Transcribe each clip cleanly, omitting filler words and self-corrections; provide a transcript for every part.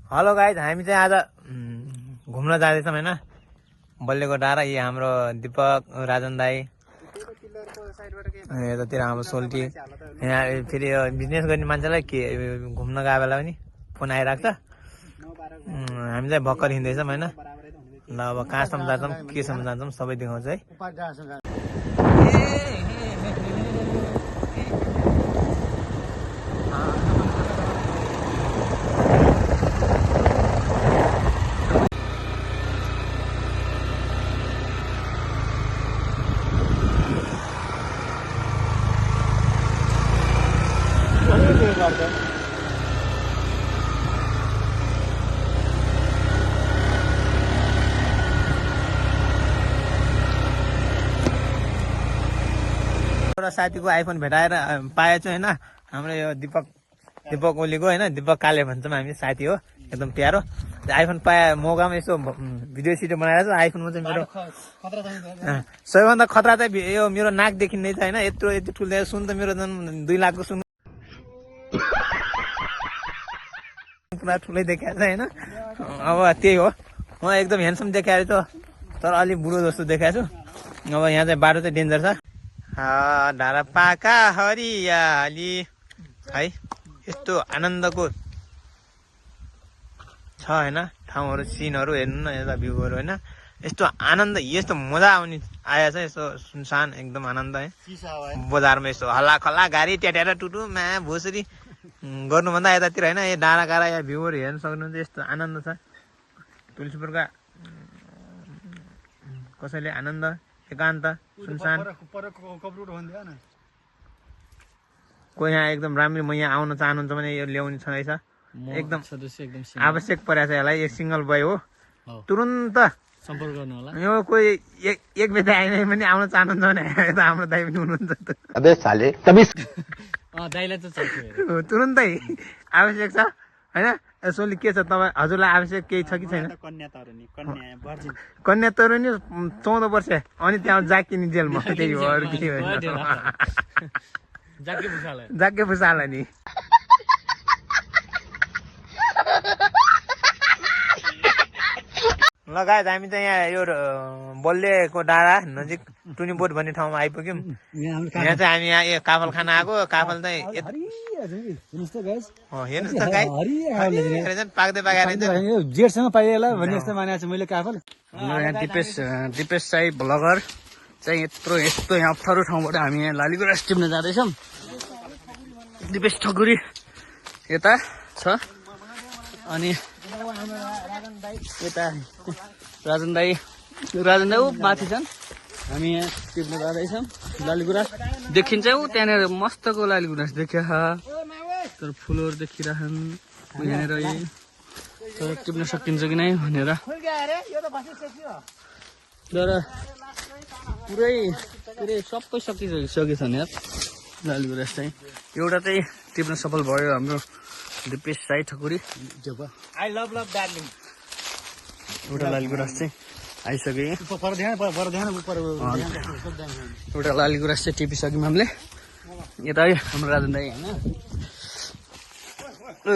Hello guys, हामी चाहिँ आज घुम्न जाँदैछौँ होइन। बल्लेको डाँडा। यी हाम्रो दीपक, राजन दाई, यतातिर हाम्रो सोल्टी। यहाँ फेरि यो बिजनेस गर्ने मान्छेलाई के घुम्न गए बेला पनि फोन आइरहेको छ। हामी चाहिँ भर्खर हिँड्दैछौँ होइन। ल अब कहाँसम्म जान्छौँ, केसम्म जान्छौँ सबै देखाउँछ है। एउटा साथीको आइफोन भेटाएर पाएछु होइन। हाम्रो यो दीपक ओलीको होइन, दीपक काले भन्छौँ हामी, साथी हो एकदम प्यारो। आइफोन पाए मौकामा यसो भिडियो सिडियो बनाएर चाहिँ आइफोनमा चाहिँ मेरो सबैभन्दा खतरा चाहिँ यो मेरो नाक देखिँदै छ होइन। यत्रो यति ठुलो सुन त मेरो झन् 2 लाखको सुन पुरा ठुलै देखाएको छ होइन। अब त्यही हो, म एकदम ह्यान्डसम देखाएको छु तर अलिक बुढो जस्तो देखाएको छु। अब यहाँ चाहिँ बाटो चाहिँ डेन्जर छ। डाँडा पाका हरियाली है, यस्तो आनन्दको छ होइन ठाउँहरू, सिनहरू हेर्नु न, यता भ्यूहरू होइन। यस्तो आनन्द, यस्तो मजा आउने आएछ। यस्तो सुनसान एकदम आनन्द है। बजारमा यस्तो हल्ला खल्ला गाडी ट्याटेर टुटुमा भोसरी गर्नुभन्दा यतातिर होइन, यो डाँडा काँडा या भ्यूहरू हेर्न सक्नुहुन्छ। यस्तो आनन्द छ तुलसीपुरका कसैले आनन्द, एकान्त, सुनसान। कोही यहाँ एकदम राम्रो म यहाँ आउन चाहनुहुन्छ भने यो ल्याउने छ रहेछ। एकदम आवश्यक परेको छ यसलाई। यो सिङ्गल बोय हो, तुरुन्त सम्पर्क गर्नु होला। यो कोही एक बेला आएन पनि आउन चाहनुहुन्छ भने यता हाम्रो दाइ पनि हुनुहुन्छ। अबे साले दाइलाई चाहिँ तुरुन्तै आवश्यक छ होइन। यसोले के छ तपाईँ हजुरलाई आवश्यक केही छ कि छैन? कन्या तरुनी 14 वर्ष अनि त्यहाँ जाकिने जेलमा। त्यही हो, अरू के होइन। जाके भुसाला नि। लगायत हामी चाहिँ यहाँ यो बल्लेको डाँडा नजिक टुनिबोट भन्ने ठाउँमा आइपुग्यौँ। यहाँ चाहिँ हामी यहाँ काफल खान आएको। काफल चाहिँ हेर्नुहोस् त गाइस, पाक्दै पाकेर जेठसँग पाइएला भन्ने जस्तो मानेको छु मैले काफल। यहाँ दिपेश साई भ्लगर चाहिँ यस्तो यहाँ अप्ठ्यारो ठाउँबाट हामी यहाँ लालीगुराँस टिप्न जाँदैछौँ। दिपेश ठकुरी यता छ अनि यता राजन दाई माथि छन्। हामी यहाँ टिप्न जाँदैछौँ। लालीगुराँस देखिन्छ ऊ त्यहाँनिर मस्तको लालीगुराँस देखिया, तर फुलहरू देखिरहन् यहाँनिर। तर टिप्न सकिन्छ कि नै भनेर, तर पुरै सबै सकिसकेछ नि यार। लालीगुराँस चाहिँ एउटा चाहिँ टिप्न सफल भयो हाम्रो Dipesh Sai Thakuri. I love darling. एउटा लालीगुराँस चाहिँ आइसक्यो। एउटा लालीगुराँस चाहिँ टिपिसक्यौँ हामीले। यता हाम्रो राजन दाई होइन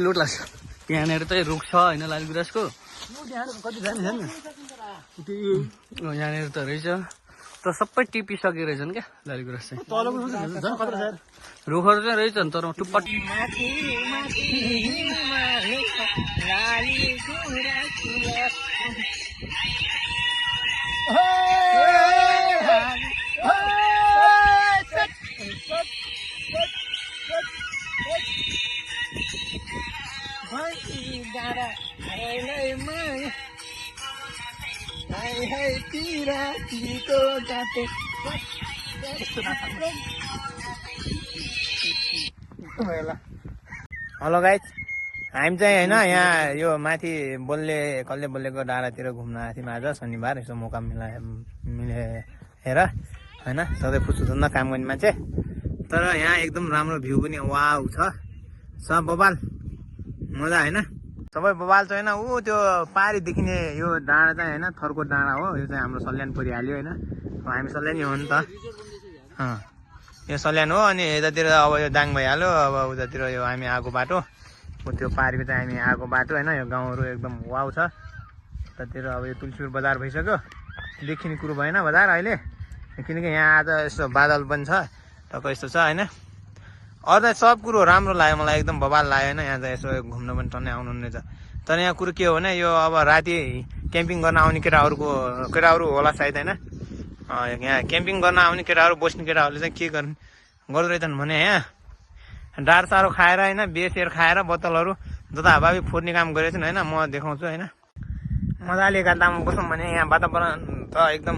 लुट्लास यहाँनिर चाहिँ रुख छ होइन लालीगुराँसको। यहाँनिर त रहेछ तर सबै टिपिसके रहेछन् क्या लालीगुराँस चाहिँ। रुखहरू चाहिँ रहेछन् तर टुप्पा हेलो गाइज, हामी चाहिँ होइन यहाँ यो माथि बल्लेको डाँडातिर घुम्न आएको थियौँ आज शनिबार। यसो मौका मिलेर होइन। सधैँ फुर्सद काम गर्ने मान्छे, तर यहाँ एकदम राम्रो भ्यू पनि वाउ छ। सब बबाल मजा होइन। सबै बबाल छ होइन। ऊ त्यो पारी देखिने यो डाँडा चाहिँ होइन थरको डाँडा हो। यो चाहिँ हाम्रो सल्यान परिहाल्यो होइन। हामी सल्यानी हो नि त। यो सल्यान हो अनि यतातिर अब यो दाङ भइहाल्यो। अब उतातिर यो हामी आएको बाटो त्यो पारिको चाहिँ हामी आएको बाटो होइन यो गाउँहरू एकदम वाउ छ त्यतिर अब यो तुलसीपुर बजार भइसक्यो देखिने कुरो भएन बजार अहिले किनकि यहाँ आज यस्तो बादल पनि छ टक्क यस्तो छ होइन अरू चाहिँ सब कुरो राम्रो लाग्यो मलाई एकदम बवाल लाग्यो होइन यहाँ चाहिँ यसो घुम्न पनि टन्नै आउनु हुनेछ तर यहाँ कुरो के हो भने यो अब राति क्याम्पिङ गर्न आउने केटाहरू होला सायद होइन यहाँ क्याम्पिङ गर्न आउने केटाहरू बस्ने केटाहरूले चाहिँ के गर्दो रहेछन् भने यहाँ डाँड सारो खाएर होइन बेसेर खाएर बोतलहरू जताभावी फोर्ने काम गरेको छन् होइन म देखाउँछु होइन मजाले एकातामा बसौँ भने यहाँ वातावरण त एकदम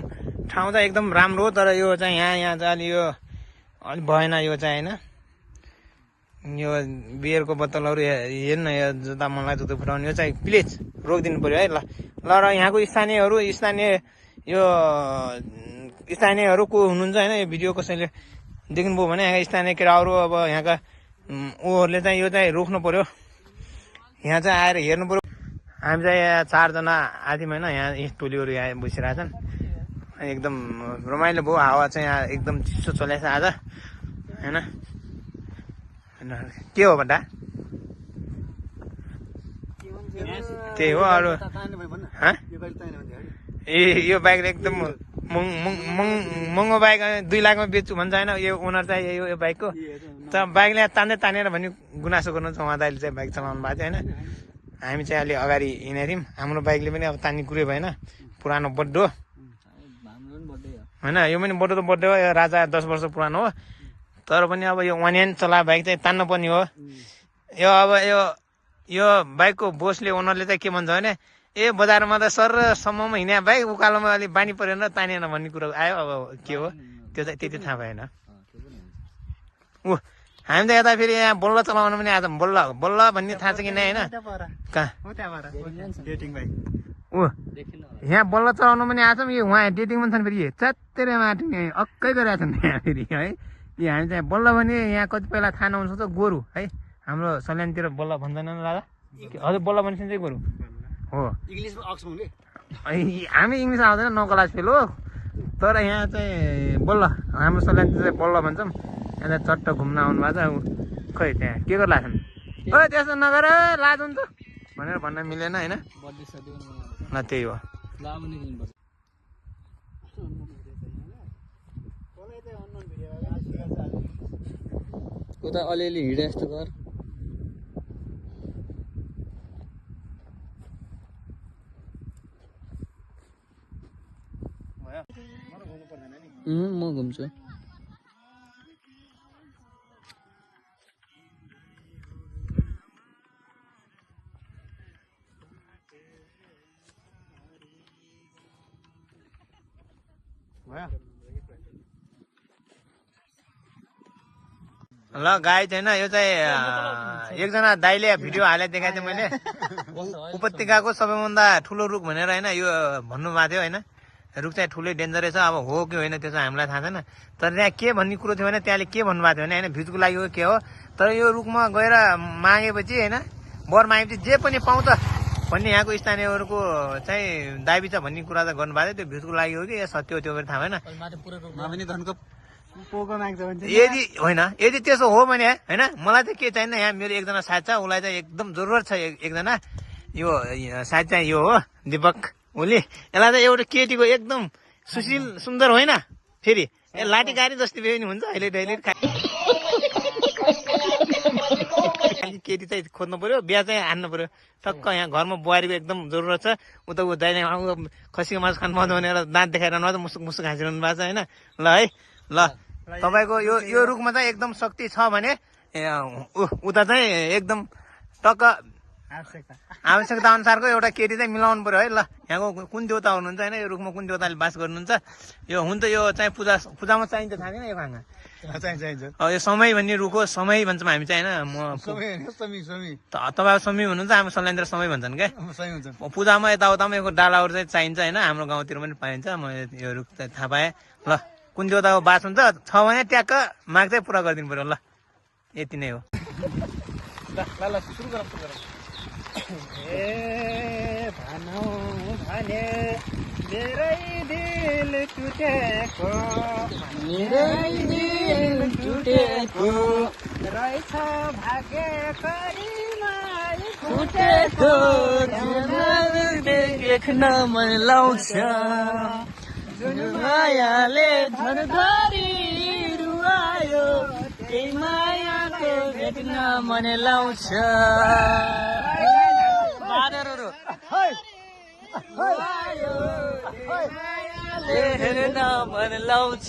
ठाउँ चाहिँ एकदम राम्रो हो तर यो चाहिँ यहाँ चाहिँ अलि यो अलिक भएन यो चाहिँ होइन यो बियरको बोतलहरू हेर्न यो जता मलाई जस्तो फुटाउने यो चाहिँ प्लिज रोकिदिनु पऱ्यो है ल र यहाँको स्थानीयहरू को हुनुहुन्छ होइन यो भिडियो कसैले देख्नुभयो भने यहाँ स्थानीय केटाहरू अब यहाँका उहरूले चाहिँ यो चाहिँ रोक्नु पऱ्यो यहाँ चाहिँ आएर हेर्नु पऱ्यो हामी चाहिँ यहाँ 4 जना आदिमा होइन यहाँ टोलीहरू यहाँ बसिरहेछन् एकदम रमाइलो भयो हावा चाहिँ यहाँ एकदम चिसो चलेछ आज होइन के हो बट्टा त्यही हो अरू ए यो बाइक एकदम महँगो बाइक 2 लाखमा बेच्छु भन्छ होइन यो ओनर चाहिँ यो बाइकको त बाइकले तानेर भने गुनासो गर्नुहुन्छ उहाँ दाइले चाहिँ बाइक चलाउनु भएको थियो होइन हामी चाहिँ अलि अगाडि हिँडेको थियौँ हाम्रो बाइकले पनि अब तान्ने कुरै भएन पुरानो बड्डो होइन यो पनि बड्डो त बड्डो हो यो राजा 10 वर्ष पुरानो हो तर पनि अब यो 1 ह्यान्ड चला बाइक चाहिँ तान्न पर्ने हो यो अब यो बाइकको बोसले ओनरले चाहिँ के भन्छ भने ए बजारमा त सरसम्ममा हिँडे बाइक उकालोमा अलिक बानी परेन तानेन भन्ने कुरो आयो अब के हो त्यो चाहिँ त्यति थाहा भएन ऊ हामी त यता फेरि यहाँ बल्ल चलाउनु पनि आज बल्ल भन्ने थाहा छ कि नै होइन कहाँ ऊ यहाँ बल्ल चलाउनु पनि आएको छ यो उहाँ डेटिङमा छन् फेरि च्यात्तेरै माट्ने अक्कै गरिरहेको छन् यहाँ फेरि है यो हामी चाहिँ बल्ल भने यहाँ कति पहिला थाहा नहुन सक्छ गोरु है हाम्रो सल्यानतिर बल्ल भन्दैन दादा हजुर बल्ल भनिन्छ चाहिँ गोरु हो हामी इङ्ग्लिस आउँदैन 9 क्लास फेल हो तर यहाँ चाहिँ बल्ल हाम्रो सल्यानतिर चाहिँ बल्ल भन्छौँ यहाँ चाहिँ चट्ट घुम्न आउनु भएको छ खै त्यहाँ के गर्नु लाग्छन् ओ त्यसो नगर लाज हुन्छ भनेर भन्न मिलेन होइन ल त्यही हो उता अलिअलि हिँडे जस्तो गर म घुम्छु ल गाई छैन यो चाहिँ एकजना दाइले भिडियो हालेर देखाएको थिएँ मैले उपत्यकाको सबैभन्दा ठुलो रुख भनेर होइन यो भन्नुभएको थियो होइन रुख चाहिँ ठुलै डेन्जरै छ अब हो कि होइन त्यो चाहिँ हामीलाई थाहा छैन तर त्यहाँ के भन्ने कुरो थियो भने त्यहाँले के भन्नुभएको थियो भने होइन भ्यूजको लागि हो के हो तर यो रुखमा गएर मागेपछि होइन वर मागेपछि जे पनि पाउँछ भन्ने यहाँको स्थानीयहरूको चाहिँ दाबी छ भन्ने कुरा त गर्नुभएको थियो त्यो भ्यूजको लागि हो कि या सत्य हो त्यो पनि थाहा भएन यदि होइन यदि त्यसो हो भने होइन मलाई चाहिँ के चाहिन्न यहाँ मेरो एकजना साथी छ उसलाई चाहिँ एकदम जरुरत छ एकजना यो साथी चाहिँ यो हो दीपक उसले यसलाई चाहिँ एउटा केटीको एकदम सुशील सुन्दर होइन फेरि लाठी गाडी जस्तो भए पनि हुन्छ अहिले डेली केटी चाहिँ खोज्नु पर्यो बिहा चाहिँ हान्नु पर्यो टक्क यहाँ घरमा बुहारीको एकदम जरुरत छ उता ऊ दाइ खसीको मासु खानु पाउँछ भनेर दाँत देखाइरहनु भएको छ मुसुक मुसुक हाँसिरहनु भएको छ होइन ल है ल तपाईँको यो रुखमा चाहिँ एकदम शक्ति छ भने उता चाहिँ एकदम टक्क आवश्यकता अनुसारको एउटा केटी चाहिँ मिलाउनु पर्यो है ल यहाँको कुन देउता हुनुहुन्छ होइन यो रुखमा कुन देउताले बास गर्नुहुन्छ यो हुन त यो चाहिँ पूजामा चाहिन्छ थाहा छैन यो खाना चाहिन्छ यो समय भन्ने रुख हो समय भन्छौँ हामी चाहिँ होइन तपाईँ समय हुनुहुन्छ हाम्रो सल्यानतिर समय भन्छन् क्या पूजामा यताउतामा यो डालाहरू चाहिँ चाहिन्छ होइन हाम्रो गाउँतिर पनि पाइन्छ म यो रुख चाहिँ थाहा पाएँ ल कुन देउताको बास हुन्छ छ भने ट्याक्क माग चाहिँ पुरा गरिदिनु पर्यो ल यति नै हो ल सुरु गरौँ ए भनौ भने मेरै दिल टुटेको रहेछ भाग्य करीमा फुटेको देख्न मन लाउँछ जुन मायाले धरधरी रुवायो त्यही मायाको भेट्न मन लाउँछ बाँदरहरू हेर्न मन लाउँछ